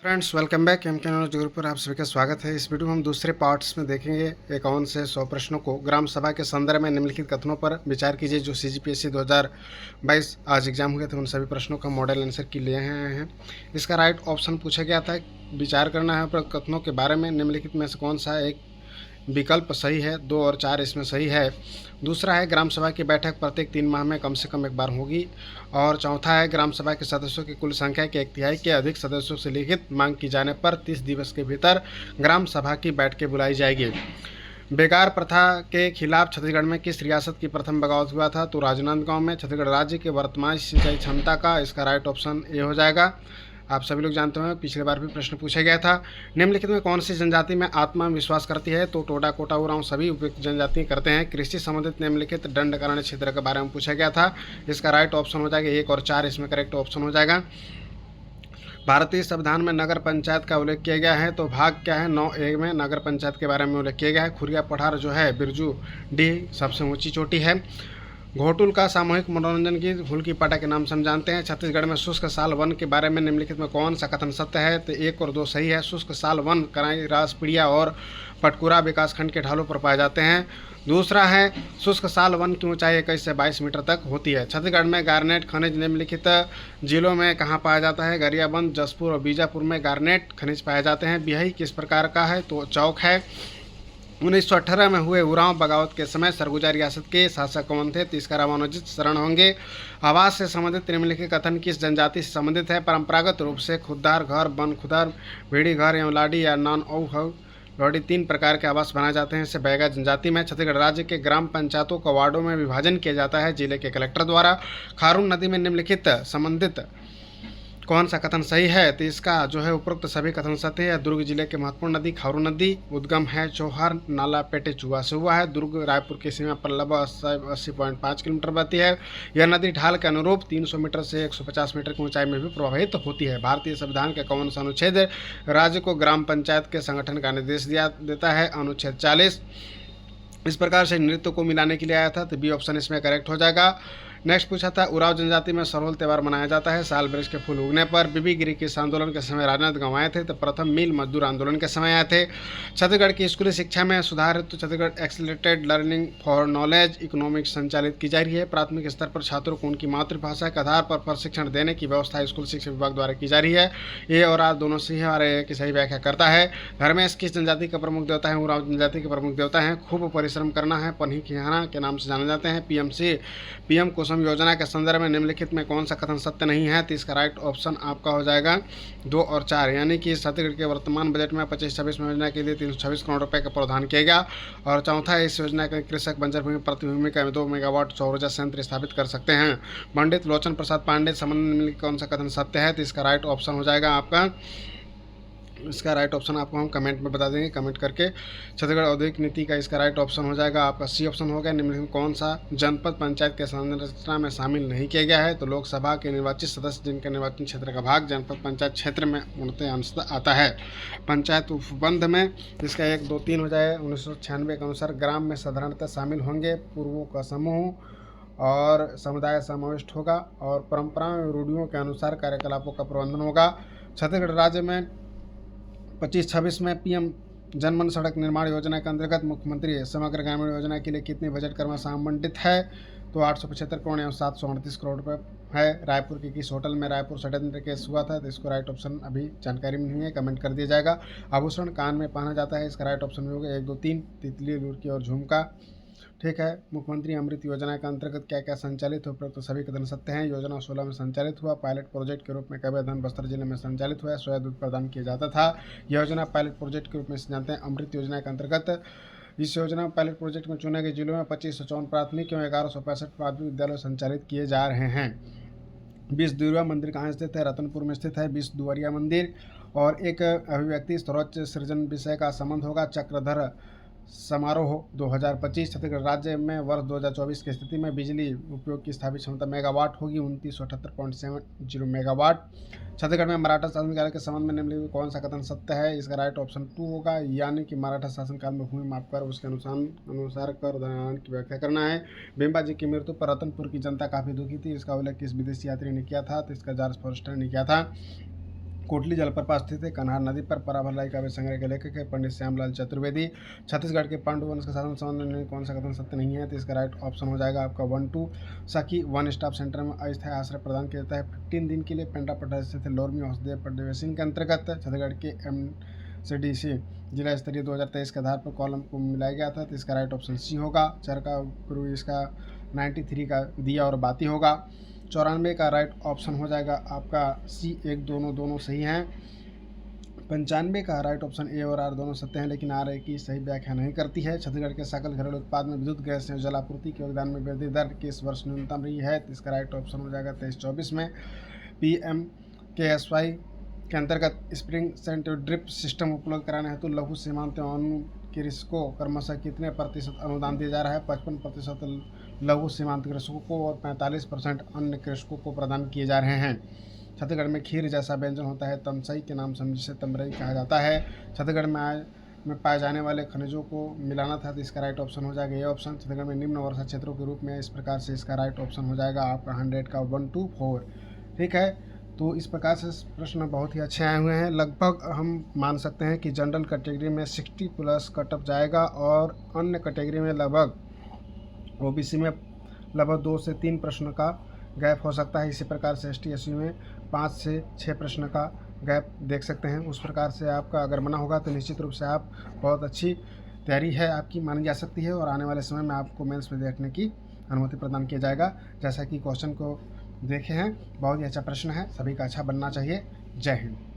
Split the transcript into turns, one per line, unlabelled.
Friends welcome back M के knowledge group पर आप सभी का स्वागत है। इस वीडियो में हम दूसरे पार्ट्स में देखेंगे 51 से 100 प्रश्नों को ग्राम सभा के संदर्भ में निम्नलिखित कथनों पर विचार कीजिए। जो CGPSC 2022 आज एग्जाम हुए थे उन सभी प्रश्नों का मॉडल आंसर की लिए हैं। इसका राइट ऑप्शन पूछा गया था, विचार करना है पर कथनों के बारे में निम्नलिखित में से कौन सा एक विकल्प सही है। 2 और 4 इसमें सही है। दूसरा है ग्राम सभा की बैठक प्रत्येक 3 माह में कम से कम एक बार होगी। और चौथा है ग्राम सभा के सदस्यों की कुल संख्या के 1/3 के अधिक सदस्यों से लिखित मांग की जाने पर 30 दिवस के भीतर ग्राम सभा की बैठकें बुलाई जाएगी। बेकार प्रथा के खिलाफ छत्तीसगढ़ में किस रियासत की प्रथम बगावत हुआ था? तो राजनांदगांव में। छत्तीसगढ़ राज्य के वर्तमान सिंचाई क्षमता का इसका राइट ऑप्शन ए हो जाएगा। आप सभी लोग जानते हैं पिछली बार भी प्रश्न पूछा गया था। निम्नलिखित में कौन सी जनजाति में आत्मा में विश्वास करती है? तो टोडा, कोटा, उरांव सभी उपयुक्त जनजाति करते हैं। कृषि संबंधित निम्नलिखित दंडकारण्य क्षेत्र के बारे में पूछा गया था। इसका राइट ऑप्शन हो जाएगा 1 और 4 इसमें करेक्ट ऑप्शन हो जाएगा। भारतीय संविधान में नगर पंचायत का उल्लेख किया गया है, तो भाग क्या है? 9A में नगर पंचायत के बारे में उल्लेख किया गया है। खुरिया पठार जो है बिरजू डी सबसे ऊंची चोटी है। घोटुल का सामूहिक मनोरंजन की हुल्की पाटा के नाम से हम जानते हैं। छत्तीसगढ़ में शुष्क साल वन के बारे में निम्नलिखित में कौन सा कथन सत्य है? तो 1 और 2 सही है। शुष्क साल वन कराई, राजपीड़िया और पटकुरा विकासखंड के ढालों पर पाए जाते हैं। दूसरा है शुष्क साल वन की ऊंचाई 21 से 22 मीटर तक होती है। छत्तीसगढ़ में गार्नेट खनिज निम्नलिखित जिलों में कहाँ पाया जाता है? गरियाबंद, जसपुर और बीजापुर में गार्नेट खनिज पाए जाते हैं। बिहाई किस प्रकार का है? तो चौक है। 1918 में हुए उरांव बगावत के समय सरगुजा रियासत के शासक कौन थे? तो इसका रामानुजित शरण होंगे। आवास से संबंधित निम्नलिखित कथन किस जनजाति से संबंधित है? परंपरागत रूप से खुददार घर, बन खुदर, भेड़ी घर एवं लाडी या नॉन औ लौड़ी 3 प्रकार के आवास बनाए जाते हैं। इससे बैगा जनजाति में। छत्तीसगढ़ राज्य के ग्राम पंचायतों को वार्डों में विभाजन किया जाता है जिले के कलेक्टर द्वारा। खारून नदी में निम्नलिखित संबंधित कौन सा कथन सही है? तो इसका जो है उपरोक्त सभी कथन सत्य है। दुर्ग जिले की महत्वपूर्ण नदी खारून नदी। उद्गम है चौहार नाला पेटे चुआ से हुआ है। दुर्ग रायपुर की सीमा पर लगभग 80.5 किलोमीटर बहती है। यह नदी ढाल के अनुरूप 300 मीटर से 150 मीटर की ऊंचाई में भी प्रवाहित होती है। भारतीय संविधान के कौन सा अनुच्छेद राज्य को ग्राम पंचायत के संगठन का निर्देश देता है? अनुच्छेद 40। इस प्रकार से नृत्य को मिलाने के लिए आया था, तो बी ऑप्शन इसमें करेक्ट हो जाएगा। नेक्स्ट पूछा था उरांव जनजाति में सरहोल त्यौहार मनाया जाता है साल वृक्ष के फूल उगने पर। बीबी गिरी किस आंदोलन के समय राजनांदगांव आए थे? तो प्रथम मिल मजदूर आंदोलन के समय आए थे। छत्तीसगढ़ की स्कूली शिक्षा में सुधार हेतु Chhattisgarh accelerated learning for knowledge economics संचालित की जा रही है। प्राथमिक स्तर पर छात्रों को उनकी मातृभाषा के आधार पर प्रशिक्षण देने की व्यवस्था स्कूल शिक्षा विभाग द्वारा की जा रही है। ए और आर दोनों सही है और ए की सही व्याख्या करता है। धर्मेश किस जनजाति का प्रमुख देवता है? उरांव जनजाति के प्रमुख देवता है। खूब परिश्रम करना है पन्ही खिहाना के नाम से जाने जाते हैं। पीएम कुसुम योजना के संदर्भ में निम्नलिखित में कौन सा कथन सत्य नहीं है? तो इसका राइट ऑप्शन आपका हो जाएगा 2 और 4, यानी कि छत्तीसगढ़ के वर्तमान बजट में 25-26 में योजना के लिए 326 करोड़ रुपए का प्रावधान किया गया। और चौथा है इस योजना के कृषक बंजर भूमि प्रतिभूमि का 2 मेगावाट सौर ऊर्जा संयंत्र स्थापित कर सकते हैं। पंडित लोचन प्रसाद पांडे संबंध में कौन सा कथन सत्य है? तो इसका राइट ऑप्शन हो जाएगा आपका, इसका राइट ऑप्शन आपको हम कमेंट में बता देंगे, कमेंट करके। छत्तीसगढ़ औद्योगिक नीति का इसका राइट ऑप्शन हो जाएगा आपका सी ऑप्शन हो गया। निम्नलिखित कौन सा जनपद पंचायत के संरचना में शामिल नहीं किया गया है? तो लोकसभा के निर्वाचित सदस्य जिनके निर्वाचन क्षेत्र का भाग जनपद पंचायत क्षेत्र में उनते अंशतः आता है। पंचायत उपबंध में इसका 1, 2, 3 हो जाए। 1996 के अनुसार ग्राम में साधारणतः शामिल होंगे पूर्वों का समूह और समुदाय समाविष्ट होगा और परंपराओं एवं रूढ़ियों के अनुसार कार्यकलापों का प्रबंधन होगा। छत्तीसगढ़ राज्य में 25-26 में पीएम जनमन सड़क निर्माण योजना के अंतर्गत मुख्यमंत्री समग्र ग्रामीण योजना के लिए कितने बजट क्रमशः आवंटित है? तो 875 करोड़ एवं 738 करोड़ रुपये है। रायपुर के किस होटल में रायपुर षड्यंत्र केस हुआ था? तो इसको राइट ऑप्शन अभी जानकारी में नहीं है, कमेंट कर दिया जाएगा। आभूषण कान में पहना जाता है, इसका राइट ऑप्शन भी होगा 1, 2, 3 तितली, लुड़की और झुमका। ठीक है। मुख्यमंत्री अमृत योजना के अंतर्गत क्या क्या संचालित हो? तो सभी कथन सत्य हैं। योजना 16 में संचालित हुआ। पायलट प्रोजेक्ट के रूप में कबीरधाम बस्तर जिले में संचालित हुआ। सोया दूध प्रदान किया जाता था। योजना पायलट प्रोजेक्ट के रूप में जानते हैं। अमृत योजना के अंतर्गत इस योजना पायलट प्रोजेक्ट में चुने गए जिलों में 2554 प्राथमिक एवं 1165 प्राथमिक विद्यालय संचालित किए जा रहे हैं। 20 दुर्गा मंदिर कहाँ स्थित है? रतनपुर में स्थित है 20 दुआरिया मंदिर। और एक अभिव्यक्ति स्वरोच्च सृजन विषय का संबंध होगा चक्रधर समारोह 2025। छत्तीसगढ़ राज्य में वर्ष 2024 की स्थिति में बिजली उपयोग की स्थापित क्षमता मेगावाट होगी 2978.70 मेगावाट। छत्तीसगढ़ में मराठा शासनकाल के संबंध में निम्नलिखित कौन सा कथन सत्य है? इसका राइट ऑप्शन 2 होगा, यानी कि मराठा शासनकाल में भूमि माप कर उसके अनुसार कर दान की व्याख्या करना है। भीमबा जी की मृत्यु पर रतनपुर की जनता काफ़ी दुखी थी। इसका उल्लेख किस विदेशी यात्री ने किया था? तो इसका जॉर्ज फॉरेस्टर ने किया था। कोटली जलप्रपात स्थित है कन्हार नदी पर। पराभलाई काव्य संग्रह के लेखक है पंडित श्यामलाल चतुर्वेदी। छत्तीसगढ़ के पांडु वंश का शासन संबंध में कौन सा कथन सत्य नहीं है, तो इसका राइट ऑप्शन हो जाएगा आपका 1, 2। सखी वन स्टॉप सेंटर में अस्थायी आश्रय प्रदान किया जाता है 15 दिन के लिए। पेंड्रा पट्टा स्थित है लोरमी वासुदेव पट्टवेसिन के अंतर्गत। छत्तीसगढ़ के MCDC जिला स्तरीय 2023 के आधार पर कॉलम को मिलाया गया था, तो इसका राइट ऑप्शन सी होगा। चरका गुरु इसका 93 का दिया और बाती होगा। 94 का राइट ऑप्शन हो जाएगा आपका सी, 1 दोनों सही हैं। 95 का राइट ऑप्शन ए और आर दोनों सत्य हैं, लेकिन आर ए की सही व्याख्या नहीं करती है। छत्तीसगढ़ के सकल घरेलू उत्पाद में विद्युत गैस और जल आपूर्ति के योगदान में वृद्धि दर किस वर्ष न्यूनतम रही है, तो इसका राइट ऑप्शन हो जाएगा 23-24 में। PMKSY के अंतर्गत स्प्रिंग सेंटर ड्रिप सिस्टम उपलब्ध कराने हेतु लघु सीमांत एवं कृषकों क्रमशः कितने प्रतिशत अनुदान दिया जा रहा है? 55% लघु सीमांत कृषकों को और 45% अन्य कृषकों को प्रदान किए जा रहे हैं। छत्तीसगढ़ में खीर जैसा व्यंजन होता है तमसई के नाम से, जिसे तमरई कहा जाता है। छत्तीसगढ़ में पाए जाने वाले खनिजों को मिलाना था, तो इसका राइट ऑप्शन हो जाएगा ये ऑप्शन। छत्तीसगढ़ में निम्न वर्षा क्षेत्रों के रूप में इस प्रकार से इसका राइट ऑप्शन हो जाएगा आपका 100 का 1, 2, 4। ठीक है, तो इस प्रकार से प्रश्न बहुत ही अच्छे आए हुए हैं। लगभग हम मान सकते हैं कि जनरल कैटेगरी में 60+ कटअप जाएगा और अन्य कैटेगरी में लगभग OBC में लगभग 2 से 3 प्रश्न का गैप हो सकता है। इसी प्रकार से ST SC में 5 से 6 प्रश्न का गैप देख सकते हैं। उस प्रकार से आपका अगर बना होगा तो निश्चित रूप से आप बहुत अच्छी तैयारी है आपकी मानी जा सकती है और आने वाले समय में आपको मेंस में देखने की अनुमति प्रदान किया जाएगा। जैसा कि क्वेश्चन को देखे हैं, बहुत ही अच्छा प्रश्न है, सभी का अच्छा बनना चाहिए। जय हिंद।